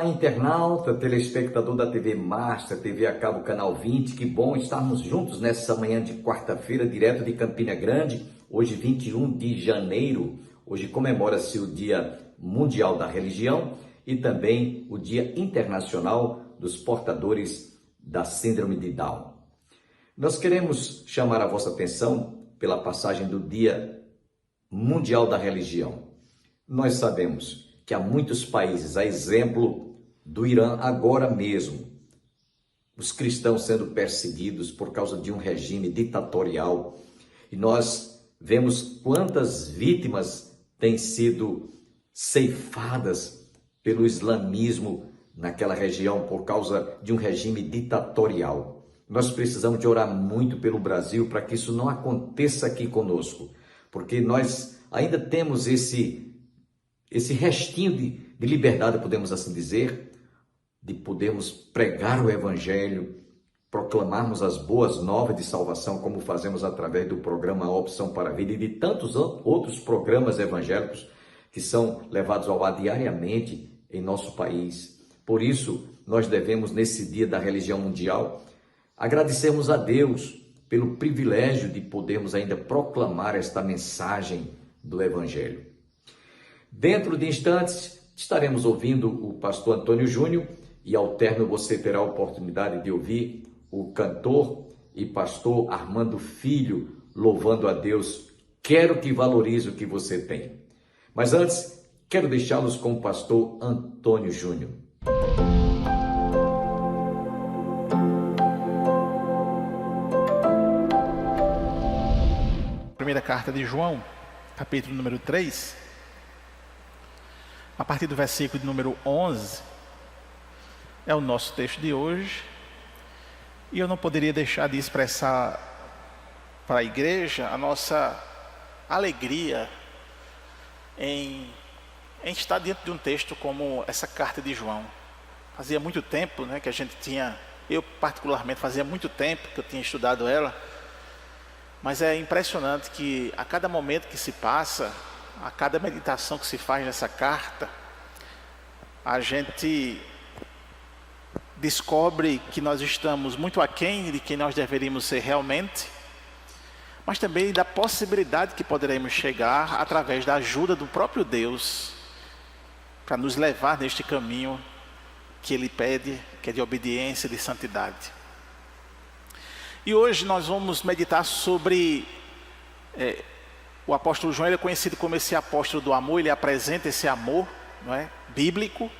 internauta, telespectador da TV Master, TV a cabo, canal 20, que bom estarmos juntos nessa manhã de quarta-feira, direto de Campina Grande, hoje 21 de janeiro, hoje comemora-se o Dia Mundial da Religião e também o Dia Internacional dos Portadores da Síndrome de Down. Nós queremos chamar a vossa atenção pela passagem do Dia Mundial da Religião. Nós sabemos que há muitos países, a exemplo do Irã agora mesmo, os cristãos sendo perseguidos por causa de um regime ditatorial. E nós vemos quantas vítimas têm sido ceifadas pelo islamismo naquela região por causa de um regime ditatorial. Nós precisamos de orar muito pelo Brasil para que isso não aconteça aqui conosco, porque nós ainda temos esse restinho de liberdade, podemos assim dizer, de podermos pregar o Evangelho, proclamarmos as boas novas de salvação, como fazemos através do programa Opção para a Vida e de tantos outros programas evangélicos que são levados ao ar diariamente em nosso país. Por isso, nós devemos, nesse Dia da Religião Mundial, agradecermos a Deus pelo privilégio de podermos ainda proclamar esta mensagem do Evangelho. Dentro de instantes, estaremos ouvindo o pastor Antônio Júnior e ao término você terá a oportunidade de ouvir o cantor e pastor Armando Filho louvando a Deus. Quero que valorize o que você tem. Mas antes, quero deixá-los com o pastor Antônio Júnior. Primeira carta de João, capítulo número 3. A partir do versículo de número 11, é o nosso texto de hoje, e eu não poderia deixar de expressar para a igreja a nossa alegria em estar diante de um texto como essa carta de João. Fazia muito tempo, que a gente tinha, eu particularmente fazia muito tempo que eu tinha estudado ela, mas é impressionante que a cada momento que se passa, a cada meditação que se faz nessa carta, a gente descobre que nós estamos muito aquém de quem nós deveríamos ser realmente, mas também da possibilidade que poderemos chegar através da ajuda do próprio Deus para nos levar neste caminho que Ele pede, que é de obediência, de santidade. E hoje nós vamos meditar sobre o apóstolo João. Ele é conhecido como esse apóstolo do amor. Ele apresenta esse amor, bíblico,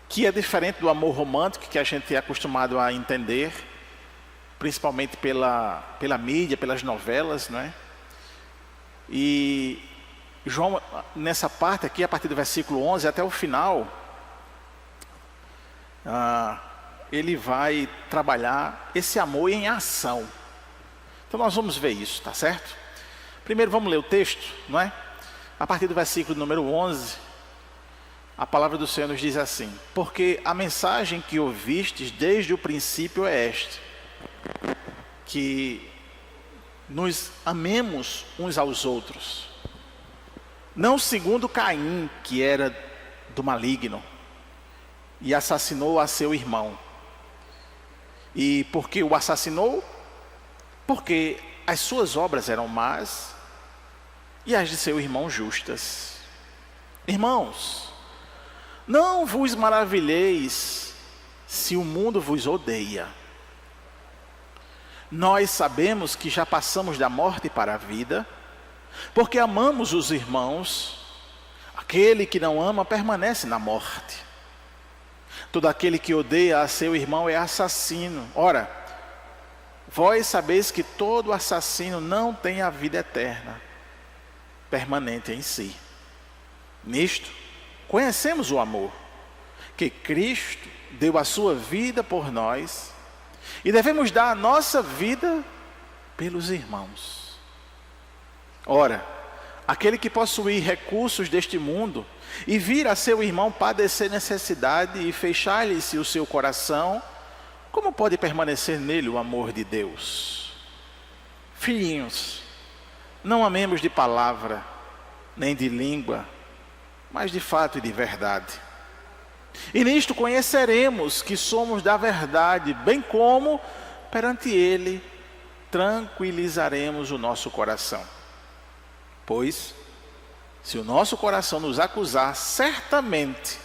que é diferente do amor romântico que a gente é acostumado a entender, principalmente pela mídia, pelas novelas, E João, nessa parte aqui, a partir do versículo 11 até o final, ele vai trabalhar esse amor em ação. Então nós vamos ver isso, tá certo? Primeiro vamos ler o texto, A partir do versículo número 11, a palavra do Senhor nos diz assim: porque a mensagem que ouvistes desde o princípio é esta, que nos amemos uns aos outros, não segundo Caim, que era do maligno, e assassinou a seu irmão. E por que o assassinou? Porque as suas obras eram más e as de seu irmão justas. Irmãos, não vos maravilheis se o mundo vos odeia. Nós sabemos que já passamos da morte para a vida, porque amamos os irmãos. Aquele que não ama permanece na morte. Todo aquele que odeia a seu irmão é assassino. Ora, vós sabeis que todo assassino não tem a vida eterna permanente em si. Nisto conhecemos o amor, que Cristo deu a sua vida por nós, e devemos dar a nossa vida pelos irmãos. Ora, aquele que possuir recursos deste mundo e vir a seu irmão padecer necessidade e fechar-lhe-se o seu coração, como pode permanecer nele o amor de Deus? Filhinhos, não amemos de palavra, nem de língua, mas de fato e de verdade. E nisto conheceremos que somos da verdade, bem como perante Ele tranquilizaremos o nosso coração. Pois, se o nosso coração nos acusar, certamente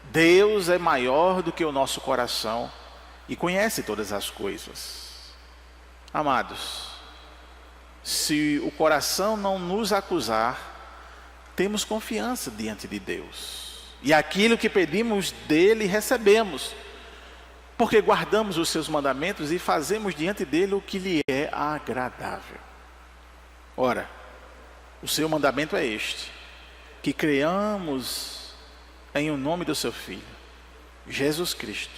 Deus é maior do que o nosso coração e conhece todas as coisas. Amados, se o coração não nos acusar, temos confiança diante de Deus. E aquilo que pedimos dele, recebemos. Porque guardamos os seus mandamentos e fazemos diante dele o que lhe é agradável. Ora, o seu mandamento é este: que creamos em o nome do seu Filho, Jesus Cristo,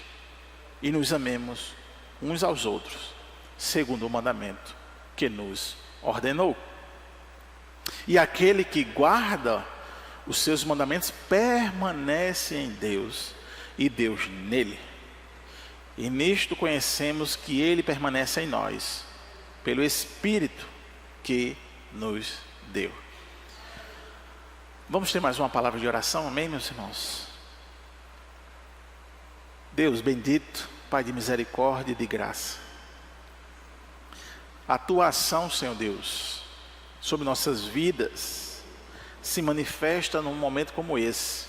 e nos amemos uns aos outros, segundo o mandamento que nos ordenou. E aquele que guarda os seus mandamentos permanece em Deus, e Deus nele. E nisto conhecemos que Ele permanece em nós, pelo Espírito que nos deu. Vamos ter mais uma palavra de oração, amém, meus irmãos? Deus bendito, Pai de misericórdia e de graça, a Tua ação, Senhor Deus, sobre nossas vidas, se manifesta num momento como esse,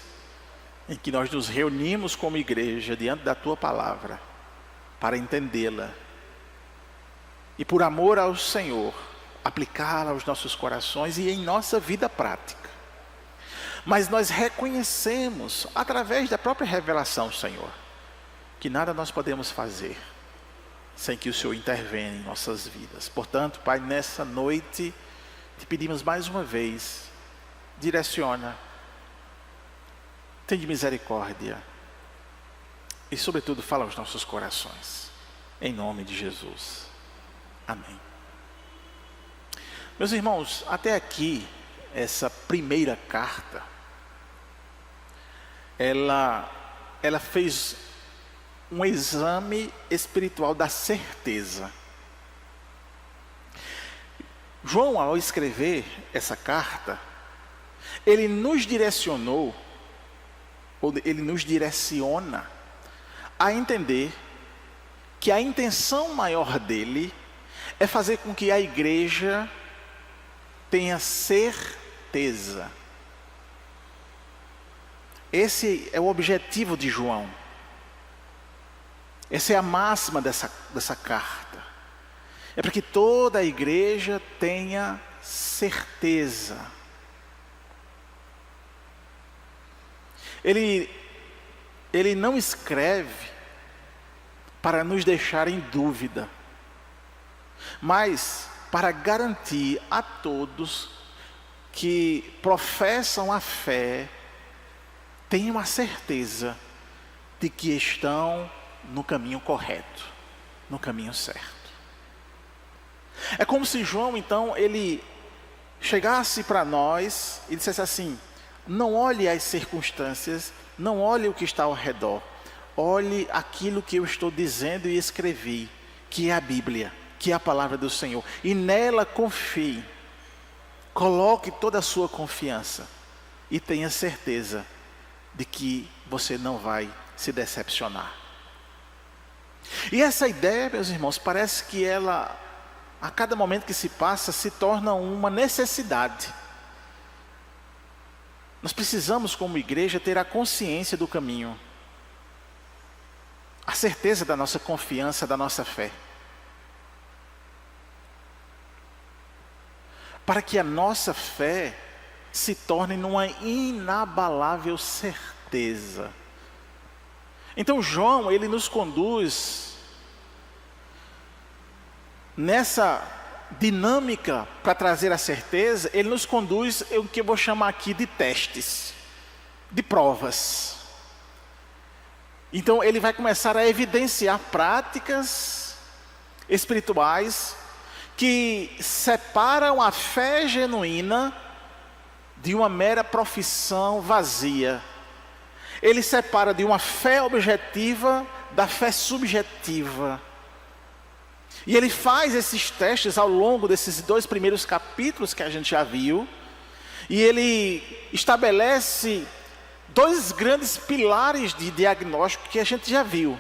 em que nós nos reunimos como igreja diante da Tua palavra, para entendê-la e, por amor ao Senhor, aplicá-la aos nossos corações e em nossa vida prática. Mas nós reconhecemos, através da própria revelação, Senhor, que nada nós podemos fazer sem que o Senhor intervenha em nossas vidas. Portanto, Pai, nessa noite, te pedimos mais uma vez, direciona, tem misericórdia, e sobretudo fala aos nossos corações, em nome de Jesus, amém. Meus irmãos, até aqui, essa primeira carta, ela fez um exame espiritual da certeza. João, ao escrever essa carta, ele nos direcionou, ou ele nos direciona a entender que a intenção maior dele é fazer com que a igreja tenha certeza. Esse é o objetivo de João. Essa é a máxima dessa carta. É para que toda a igreja tenha certeza. Ele não escreve para nos deixar em dúvida, mas para garantir a todos que professam a fé, tenham a certeza de que estão no caminho correto, no caminho certo. É como se João, então, ele chegasse para nós e dissesse assim: não olhe as circunstâncias, não olhe o que está ao redor, olhe aquilo que eu estou dizendo e escrevi, que é a Bíblia, que é a palavra do Senhor, e nela confie, coloque toda a sua confiança e tenha certeza de que você não vai se decepcionar. E essa ideia, meus irmãos, parece que ela, a cada momento que se passa, se torna uma necessidade. Nós precisamos, como igreja, ter a consciência do caminho, a certeza da nossa confiança, da nossa fé, para que a nossa fé se torne numa inabalável certeza. Então João, ele nos conduz nessa dinâmica para trazer a certeza, ele nos conduz o que eu vou chamar aqui de testes, de provas. Então ele vai começar a evidenciar práticas espirituais que separam a fé genuína de uma mera profissão vazia. Ele separa de uma fé objetiva da fé subjetiva. E ele faz esses testes ao longo desses 2 primeiros capítulos que a gente já viu. E ele estabelece dois grandes pilares de diagnóstico que a gente já viu.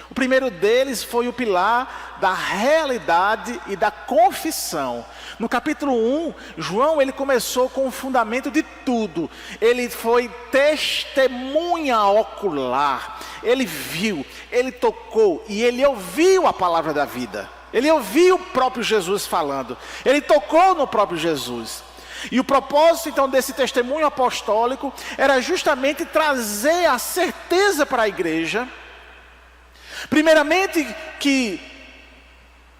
O primeiro deles foi o pilar da realidade e da confissão. No capítulo 1, João ele começou com o fundamento de tudo. Ele foi testemunha ocular. Ele viu, ele tocou e ele ouviu a palavra da vida. Ele ouviu o próprio Jesus falando. Ele tocou no próprio Jesus. E o propósito então desse testemunho apostólico era justamente trazer a certeza para a igreja. Primeiramente que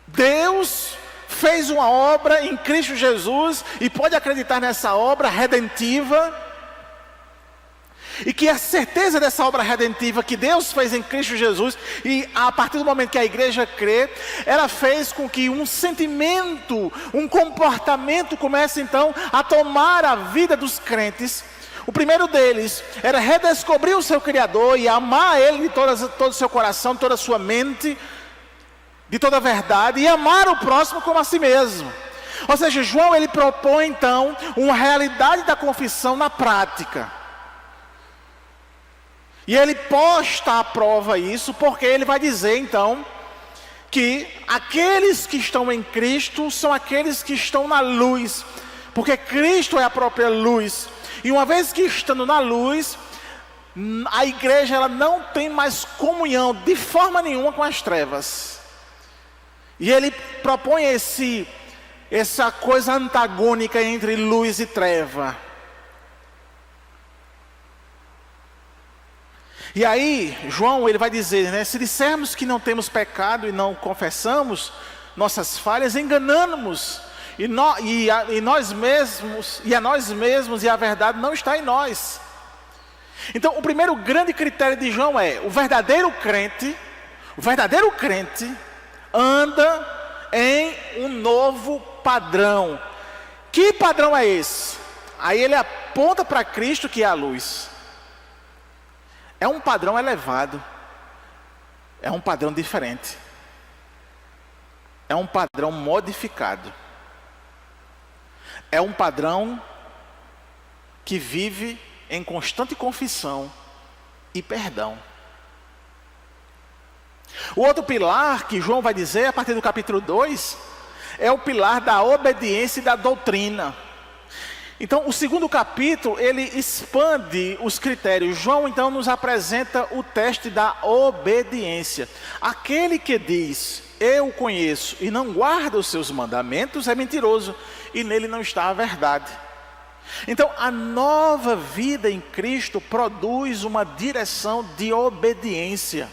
Deus fez uma obra em Cristo Jesus e pode acreditar nessa obra redentiva. E que a certeza dessa obra redentiva que Deus fez em Cristo Jesus, e a partir do momento que a igreja crê, ela fez com que um sentimento, um comportamento comece então a tomar a vida dos crentes. O primeiro deles era redescobrir o seu Criador e amar Ele de todo o seu coração, de toda a sua mente, de toda a verdade, e amar o próximo como a si mesmo. Ou seja, João ele propõe então uma realidade da confissão na prática. E ele posta à prova isso, porque ele vai dizer então que aqueles que estão em Cristo são aqueles que estão na luz, porque Cristo é a própria luz. E uma vez que estando na luz, a igreja ela não tem mais comunhão de forma nenhuma com as trevas. E ele propõe essa coisa antagônica entre luz e treva. E aí, João ele vai dizer, né, se dissermos que não temos pecado e não confessamos nossas falhas, enganamos a nós mesmos, e a verdade não está em nós. Então, o primeiro grande critério de João é, o verdadeiro crente anda em um novo padrão. Que padrão é esse? Aí ele aponta para Cristo, que é a luz. É um padrão elevado, é um padrão diferente, é um padrão modificado, é um padrão que vive em constante confissão e perdão. O outro pilar que João vai dizer a partir do capítulo 2 é o pilar da obediência e da doutrina. Então, o segundo capítulo, ele expande os critérios. João, então, nos apresenta o teste da obediência. Aquele que diz, eu o conheço, e não guarda os seus mandamentos, é mentiroso, e nele não está a verdade. Então, a nova vida em Cristo produz uma direção de obediência,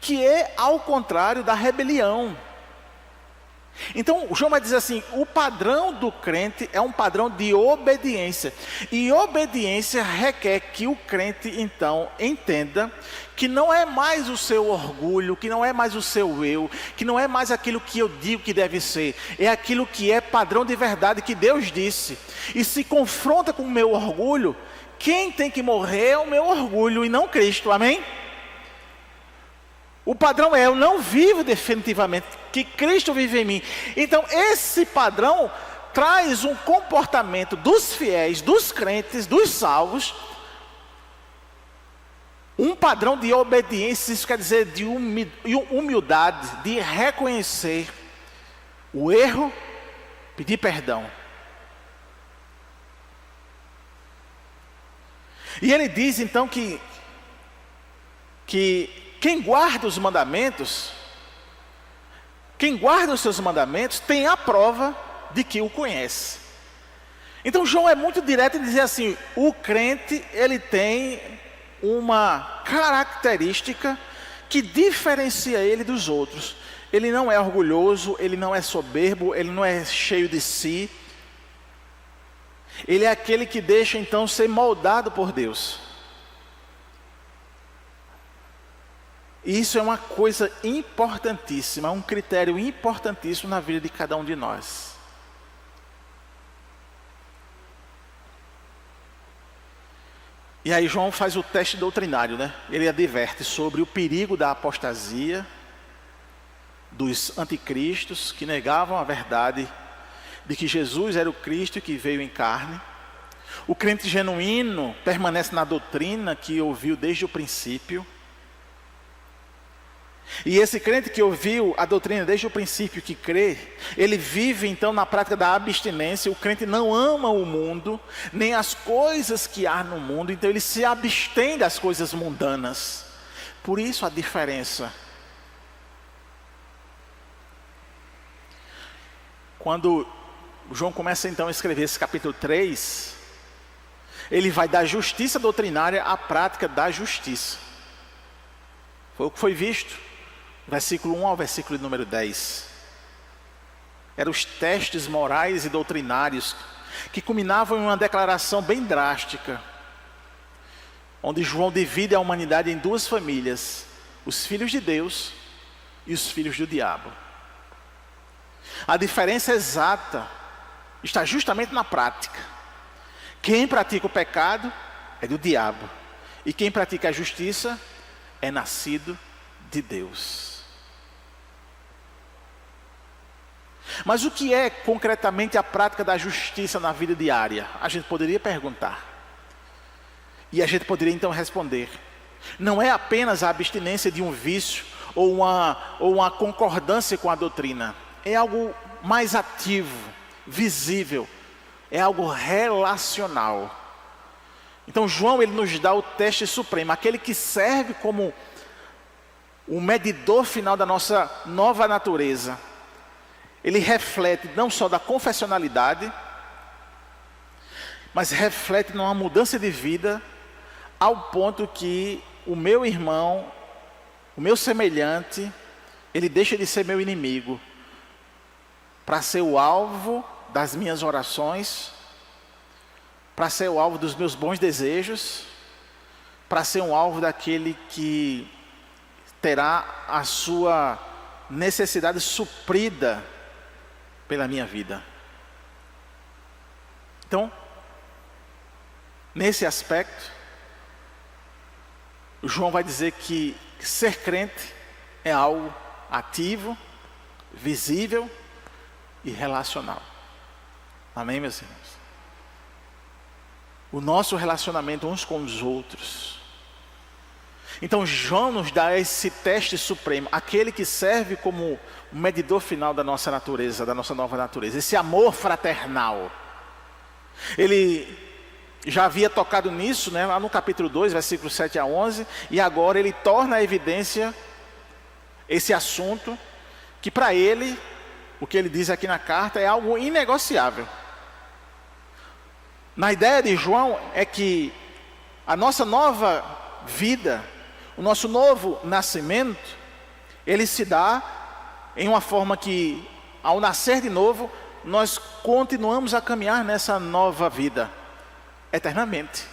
que é ao contrário da rebelião. Então, João vai dizer assim, o padrão do crente é um padrão de obediência. E obediência requer que o crente, então, entenda que não é mais o seu orgulho, que não é mais o seu eu, que não é mais aquilo que eu digo que deve ser, é aquilo que é padrão de verdade que Deus disse. E se confronta com o meu orgulho, quem tem que morrer é o meu orgulho e não Cristo, amém? O padrão é, eu não vivo definitivamente, que Cristo vive em mim. Então esse padrão traz um comportamento dos fiéis, dos crentes, dos salvos, um padrão de obediência, isso quer dizer de humildade, de reconhecer o erro, pedir perdão. E ele diz então que quem guarda os mandamentos, quem guarda os seus mandamentos, tem a prova de que o conhece. Então João é muito direto em dizer assim, o crente, ele tem uma característica que diferencia ele dos outros. Ele não é orgulhoso, ele não é soberbo, ele não é cheio de si. Ele é aquele que deixa então ser moldado por Deus. E isso é uma coisa importantíssima, um critério importantíssimo na vida de cada um de nós. E aí João faz o teste doutrinário, né? Ele adverte sobre o perigo da apostasia, dos anticristos que negavam a verdade de que Jesus era o Cristo que veio em carne. O crente genuíno permanece na doutrina que ouviu desde o princípio. E esse crente que ouviu a doutrina desde o princípio, que crê, ele vive então na prática da abstinência. O crente não ama o mundo, nem as coisas que há no mundo, então ele se abstém das coisas mundanas. Por isso a diferença. Quando João começa então a escrever esse capítulo 3, ele vai da justiça doutrinária à prática da justiça. Foi o que foi visto, versículo 1 ao versículo número 10. Eram os testes morais e doutrinários que culminavam em uma declaração bem drástica, onde João divide a humanidade em duas famílias: os filhos de Deus e os filhos do diabo. A diferença exata está justamente na prática. Quem pratica o pecado é do diabo, e quem pratica a justiça é nascido de Deus. Mas o que é concretamente a prática da justiça na vida diária? A gente poderia perguntar. E a gente poderia então responder. Não é apenas a abstinência de um vício ou uma concordância com a doutrina. É algo mais ativo, visível. É algo relacional. Então João, ele nos dá o teste supremo, aquele que serve como o medidor final da nossa nova natureza. Ele reflete não só da confessionalidade, mas reflete numa mudança de vida, ao ponto que o meu irmão, o meu semelhante, ele deixa de ser meu inimigo, para ser o alvo das minhas orações, para ser o alvo dos meus bons desejos, para ser um alvo daquele que terá a sua necessidade suprida pela minha vida. Então, nesse aspecto, João vai dizer que ser crente é algo ativo, visível e relacional. Amém, meus irmãos? O nosso relacionamento uns com os outros. Então João nos dá esse teste supremo, aquele que serve como o medidor final da nossa natureza, da nossa nova natureza, esse amor fraternal. Ele já havia tocado nisso, né, lá no capítulo 2, versículos 7 a 11, e agora ele torna a evidência esse assunto, que para ele, o que ele diz aqui na carta, é algo inegociável. Na ideia de João é que a nossa nova vida, o nosso novo nascimento, ele se dá em uma forma que, ao nascer de novo, nós continuamos a caminhar nessa nova vida, eternamente.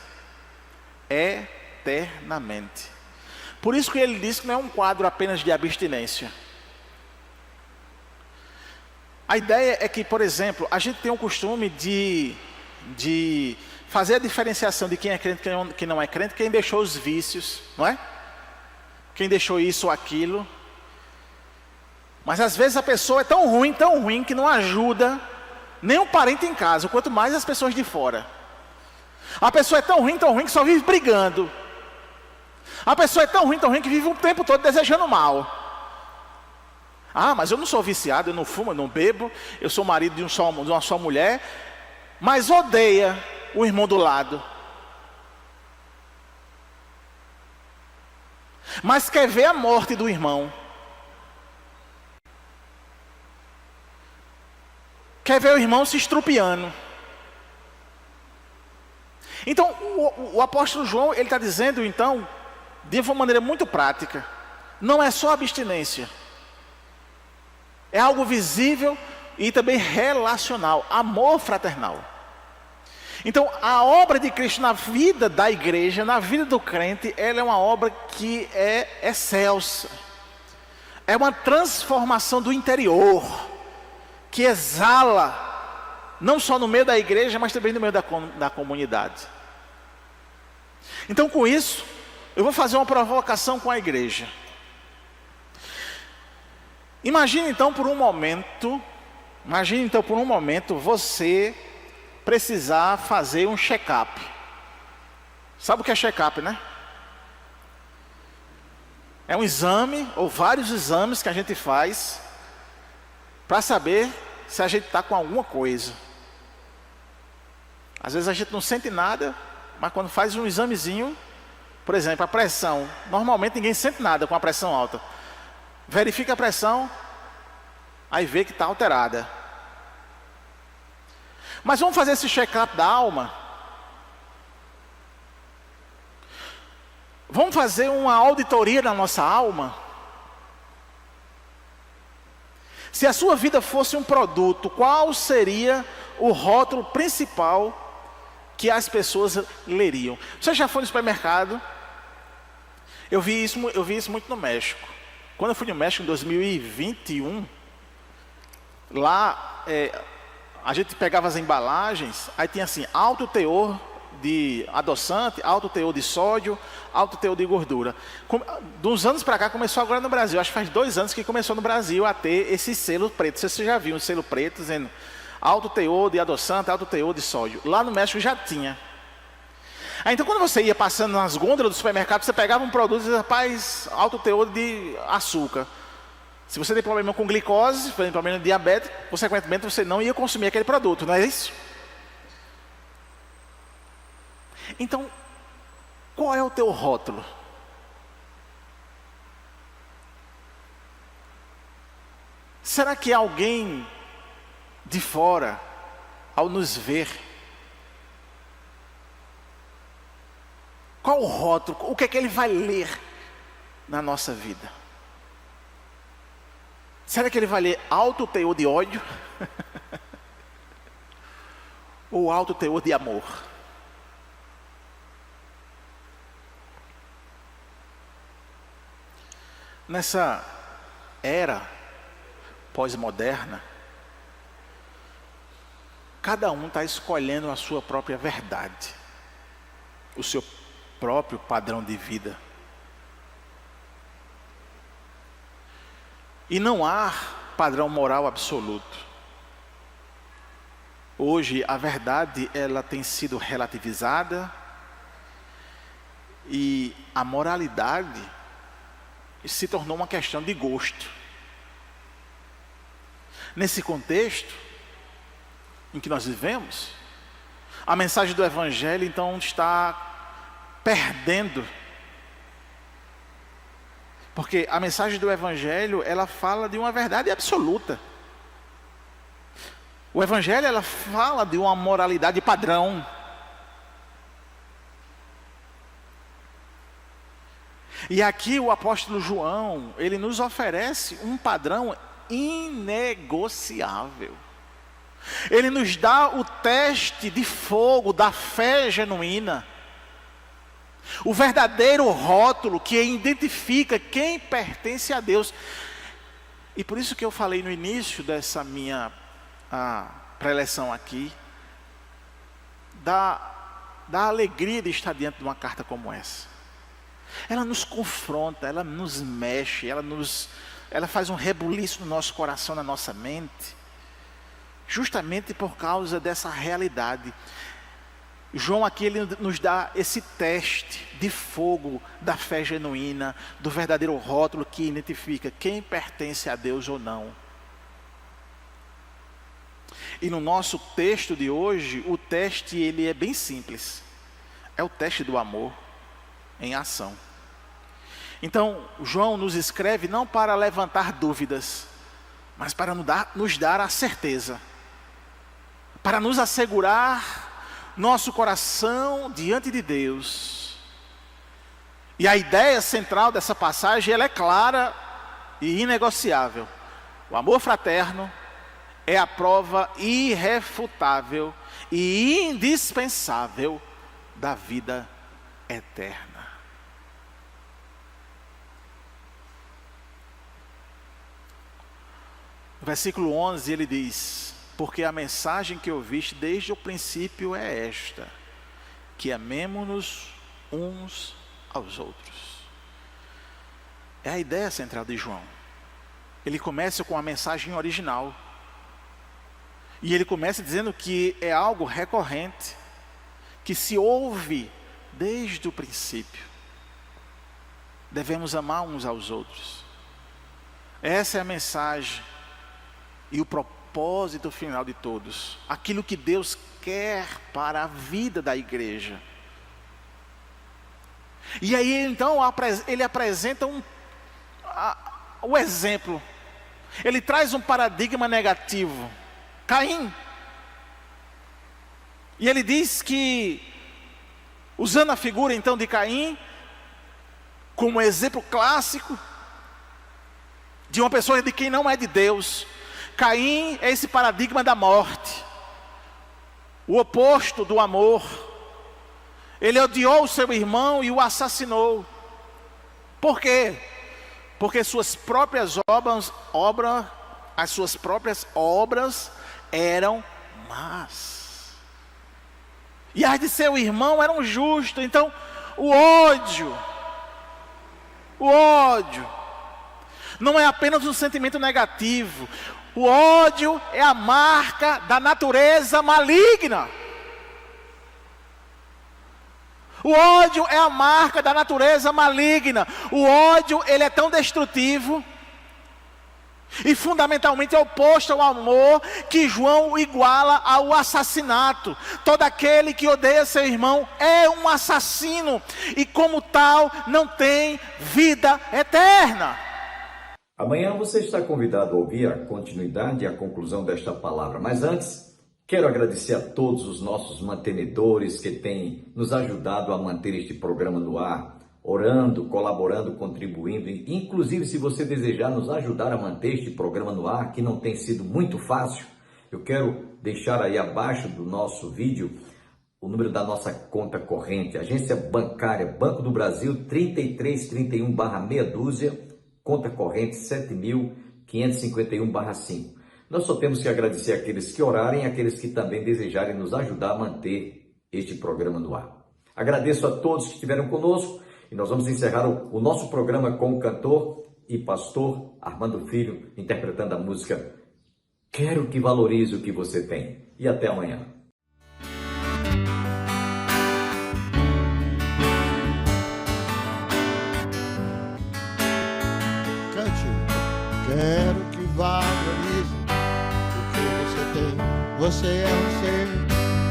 Eternamente. Por isso que ele diz que não é um quadro apenas de abstinência. A ideia é que, por exemplo, a gente tem o costume de fazer a diferenciação de quem é crente e quem não é crente, quem deixou os vícios, não é? Quem deixou isso ou aquilo. Mas às vezes a pessoa é tão ruim, que não ajuda nem um parente em casa, quanto mais as pessoas de fora. A pessoa é tão ruim que só vive brigando. A pessoa é tão ruim que vive o tempo todo desejando mal. Ah, mas eu não sou viciado, eu não fumo, eu não bebo, eu sou marido de uma só mulher, mas odeia o irmão do lado. Mas quer ver a morte do irmão. Quer ver o irmão se estrupiando. Então, o apóstolo João, ele está dizendo, então, de uma maneira muito prática, não é só abstinência. É algo visível e também relacional, amor fraternal. Então, a obra de Cristo na vida da igreja, na vida do crente, ela é uma obra que é excelsa. É uma transformação do interior, que exala, não só no meio da igreja, mas também no meio da comunidade. Então, com isso, eu vou fazer uma provocação com a igreja. Imagine então por um momento você precisar fazer um check-up. Sabe o que é check-up, né? É um exame, ou vários exames que a gente faz para saber se a gente está com alguma coisa. Às vezes a gente não sente nada, mas quando faz um examezinho, por exemplo, a pressão. Normalmente ninguém sente nada com a pressão alta. Verifica a pressão, aí vê que está alterada. Mas vamos fazer esse check-up da alma? Vamos fazer uma auditoria da nossa alma? Se a sua vida fosse um produto, qual seria o rótulo principal que as pessoas leriam? Você já foi no supermercado? Eu vi isso muito no México. Quando eu fui no México em 2021, lá a gente pegava as embalagens, aí tinha assim, alto teor de adoçante, alto teor de sódio, alto teor de gordura. De uns anos para cá começou agora no Brasil, acho que faz 2 anos que começou no Brasil a ter esse selo preto. Você já viu um selo preto dizendo alto teor de adoçante, alto teor de sódio. Lá no México já tinha. Aí, então quando você ia passando nas gôndolas do supermercado, você pegava um produto e dizia, rapaz, alto teor de açúcar. Se você tem problema com glicose, tem problema de diabetes, consequentemente você não ia consumir aquele produto, não é isso? Então, qual é o teu rótulo? Será que alguém de fora, ao nos ver, qual o rótulo, o que é que ele vai ler na nossa vida? Será que ele vai ler alto teor de ódio? Ou alto teor de amor? Nessa era pós-moderna, cada um está escolhendo a sua própria verdade, o seu próprio padrão de vida. E não há padrão moral absoluto. Hoje a verdade ela tem sido relativizada e a moralidade se tornou uma questão de gosto. Nesse contexto em que nós vivemos, a mensagem do Evangelho então está perdendo. Porque a mensagem do Evangelho, ela fala de uma verdade absoluta. O Evangelho, ela fala de uma moralidade padrão. E aqui o apóstolo João, ele nos oferece um padrão inegociável. Ele nos dá o teste de fogo da fé genuína. O verdadeiro rótulo que identifica quem pertence a Deus. E por isso que eu falei no início dessa minha preleção aqui, da alegria de estar diante de uma carta como essa. Ela nos confronta, ela nos mexe, ela faz um rebuliço no nosso coração, na nossa mente, justamente por causa dessa realidade. João aqui ele nos dá esse teste de fogo da fé genuína, do verdadeiro rótulo que identifica quem pertence a Deus ou não. E no nosso texto de hoje, o teste ele é bem simples. É o teste do amor em ação. Então, João nos escreve não para levantar dúvidas, mas para nos dar a certeza, para nos assegurar nosso coração diante de Deus. E a ideia central dessa passagem ela é clara e inegociável. O amor fraterno é a prova irrefutável e indispensável da vida eterna. No versículo 11 ele diz: porque a mensagem que ouviste desde o princípio é esta, que amemo-nos uns aos outros. É a ideia central de João. Ele começa com a mensagem original. E ele começa dizendo que é algo recorrente, que se ouve desde o princípio. Devemos amar uns aos outros. Essa é a mensagem e o propósito final de todos. Aquilo que Deus quer para a vida da igreja. E aí então ele apresenta o exemplo. Ele traz um paradigma negativo. Caim. E ele diz que, usando a figura então de Caim, como exemplo clássico, de uma pessoa de quem não é de Deus. Caim é esse paradigma da morte. O oposto do amor. Ele odiou o seu irmão e o assassinou. Por quê? Porque as suas próprias obras eram más. E as de seu irmão eram justas. Então, o ódio não é apenas um sentimento negativo. O ódio é a marca da natureza maligna. O ódio é a marca da natureza maligna. O ódio, ele é tão destrutivo e fundamentalmente oposto ao amor, que João iguala ao assassinato. Todo aquele que odeia seu irmão é um assassino, e como tal não tem vida eterna. Amanhã você está convidado a ouvir a continuidade e a conclusão desta palavra. Mas antes, quero agradecer a todos os nossos mantenedores que têm nos ajudado a manter este programa no ar, orando, colaborando, contribuindo. Inclusive, se você desejar nos ajudar a manter este programa no ar, que não tem sido muito fácil, eu quero deixar aí abaixo do nosso vídeo o número da nossa conta corrente, agência bancária, Banco do Brasil, 3331/meia dúzia, conta corrente 7.551/5. Nós só temos que agradecer àqueles que orarem e àqueles que também desejarem nos ajudar a manter este programa no ar. Agradeço a todos que estiveram conosco e nós vamos encerrar o nosso programa com o cantor e pastor Armando Filho, interpretando a música Quero que Valorize o que Você Tem. E até amanhã. Quero que valorize o que você tem. Você é um ser,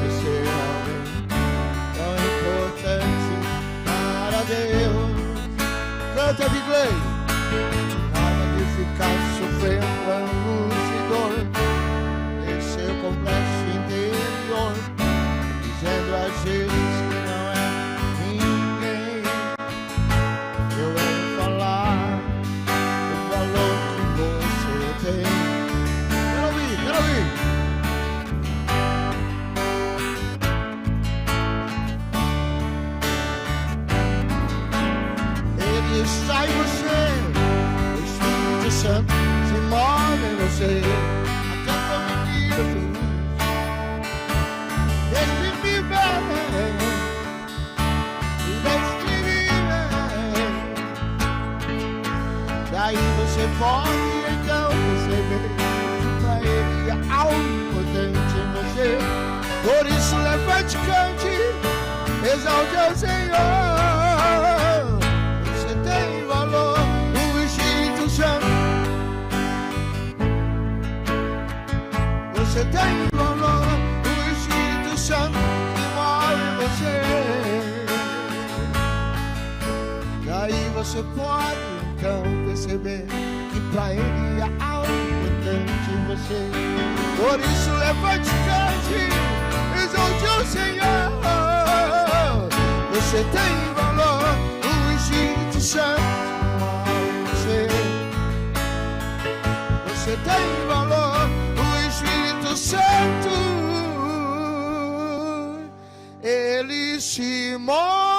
você é alguém tão importante para Deus. Canta de inglês. Nada de ficar sofrendo angústia e dor em seu complexo interior, dizendo a Jesus que não é ninguém. Eu venho falar o valor que você tem. Quero ouvir, quero ouvir. Ele está em você, o Espírito Santo se move em você. Até como Deus, deixe-me ver, daí você pode então perceber que pra Ele há algo importante em você. Por isso levante, cante, exalte ao Senhor. Você tem valor, o Espírito Santo. Você tem valor, o Espírito Santo que move em você. Daí você pode então perceber que pra Ele há algo importante em você. Por isso levante, cante, exalte ao Senhor. Você tem valor, o Espírito Santo em você. Você tem valor, o Espírito Santo. Ele se move